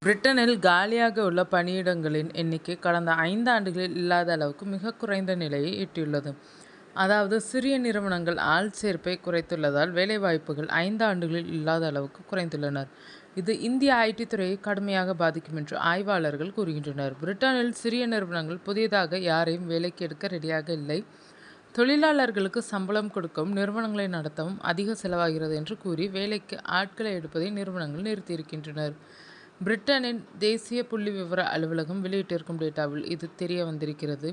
பிரிட்டனில் காலியாக உள்ள பணியிடங்களின் எண்ணிக்கை கடந்த 5 ஆண்டுகளில் இல்லாத அளவுக்கு மிக குறைந்த நிலையை எட்டியுள்ளது. அதாவது சிறிய நிறுவனங்கள் ஆள் சேர்ப்பை குறைத்துள்ளதால் வேலைவாய்ப்புகள் 5 ஆண்டுகளில் இல்லாத அளவுக்கு குறைந்துள்ளனர். இது இந்திய ஐடி துறையை கடுமையாக பாதிக்கும் என்று ஆய்வாளர்கள் கூறுகின்றனர். பிரிட்டனில் சிறிய நிறுவனங்கள் புதியதாக யாரையும் வேலைக்கு எடுக்க ரெடியாக இல்லை. தொழிலாளர்களுக்கு சம்பளம் கொடுக்கவும் நிறுவனங்களை நடத்தவும் அதிக செலவாகிறது என்று கூறி வேலைக்கு ஆட்களை எடுப்பதை நிறுவனங்கள் நிறுத்தியிருக்கின்றனர். பிரிட்டனின் தேசிய புள்ளிவிவர அலுவலகம் வெளியிட்டிருக்கும் டேட்டாவில் இது தெரிய வந்திருக்கிறது.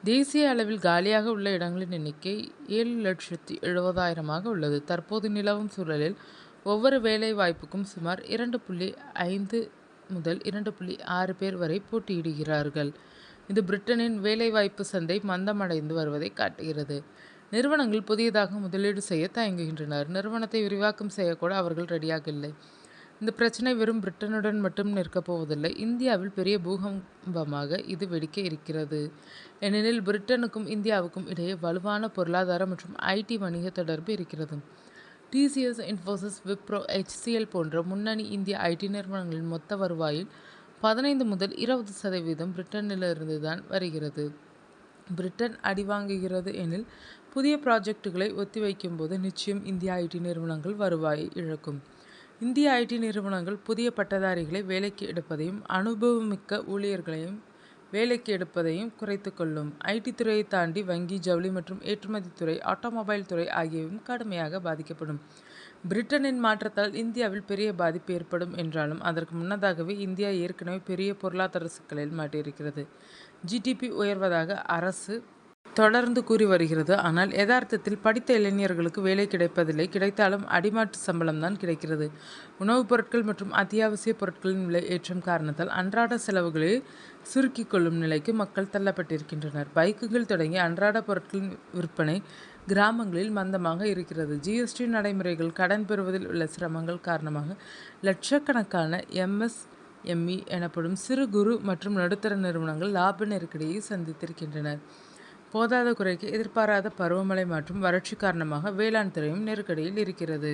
தேசிய அளவில் காலியாக உள்ள இடங்களின் எண்ணிக்கை 7,70,000 உள்ளது. தற்போது நிலவும் சூழலில் ஒவ்வொரு வேலை வாய்ப்புக்கும் சுமார் 2.5 முதல் 2.6 பேர் வரை போட்டியிடுகிறார்கள். இது பிரிட்டனின் வேலைவாய்ப்பு சந்தை மந்தமடைந்து வருவதை காட்டுகிறது. நிறுவனங்கள் புதியதாக முதலீடு செய்ய தயங்குகின்றனர். நிறுவனத்தை விரிவாக்கம் செய்யக்கூட அவர்கள் ரெடியாக இல்லை. இந்த பிரச்சனை வெறும் பிரிட்டனுடன் மட்டும் நிற்கப் போவதில்லை. இந்தியாவில் பெரிய பூகம்பமாக இது வெடிக்க இருக்கிறது. ஏனெனில் பிரிட்டனுக்கும் இந்தியாவுக்கும் இடையே வலுவான பொருளாதார மற்றும் ஐடி வணிக தொடர்பு இருக்கிறது. டிசிஎஸ், இன்ஃபோசிஸ், விப்ரோ, HCL போன்ற முன்னணி இந்திய ஐடி நிறுவனங்களின் மொத்த வருவாயில் 15 முதல் 20% பிரிட்டனிலிருந்து தான் வருகிறது. பிரிட்டன் அடிவாங்குகிறது எனில் புதிய ப்ராஜெக்டுகளை ஒத்திவைக்கும் போது நிச்சயம் இந்திய ஐடி நிறுவனங்கள் வருவாயை இழக்கும். இந்திய ஐடி நிறுவனங்கள் புதிய பட்டதாரிகளை வேலைக்கு எடுப்பதையும் அனுபவமிக்க ஊழியர்களையும் வேலைக்கு எடுப்பதையும் குறைத்து கொள்ளும். ஐடி துறையை தாண்டி வங்கி, ஜவுளி மற்றும் ஏற்றுமதி துறை, ஆட்டோமொபைல் துறை ஆகியவையும் கடுமையாக பாதிக்கப்படும். பிரிட்டனின் மாற்றத்தால் இந்தியாவில் பெரிய பாதிப்பு ஏற்படும் என்றாலும் அதற்கு முன்னதாகவே இந்தியா ஏற்கனவே பெரிய பொருளாதார சிக்கலில் மாட்டியிருக்கிறது. GDP உயர்வதாக அரசு தொடர்ந்து கூறி வருகிறது. ஆனால் யதார்த்தத்தில் படித்த இளைஞர்களுக்கு வேலை கிடைப்பதில்லை. கிடைத்தாலும் அடிமாட்டு சம்பளம் தான் கிடைக்கிறது. உணவுப் பொருட்கள் மற்றும் அத்தியாவசிய பொருட்களின் விலை ஏற்றம் காரணத்தால் அன்றாட செலவுகளை சுருக்கிக் கொள்ளும் நிலைக்கு மக்கள் தள்ளப்பட்டிருக்கின்றனர். பைக்குகள் தொடங்கி அன்றாட பொருட்களின் விற்பனை கிராமங்களில் மந்தமாக இருக்கிறது. GST நடைமுறைகள், கடன் பெறுவதில் உள்ள சிரமங்கள் காரணமாக லட்சக்கணக்கான MSME எனப்படும் சிறு, குறு மற்றும் நடுத்தர நிறுவனங்கள் லாப நெருக்கடியை சந்தித்திருக்கின்றனர். போதாத குறைக்கு எதிர்பாராத பருவமழை மற்றும் வறட்சி காரணமாக வேளாண் துறையும் நெருக்கடியில் இருக்கிறது.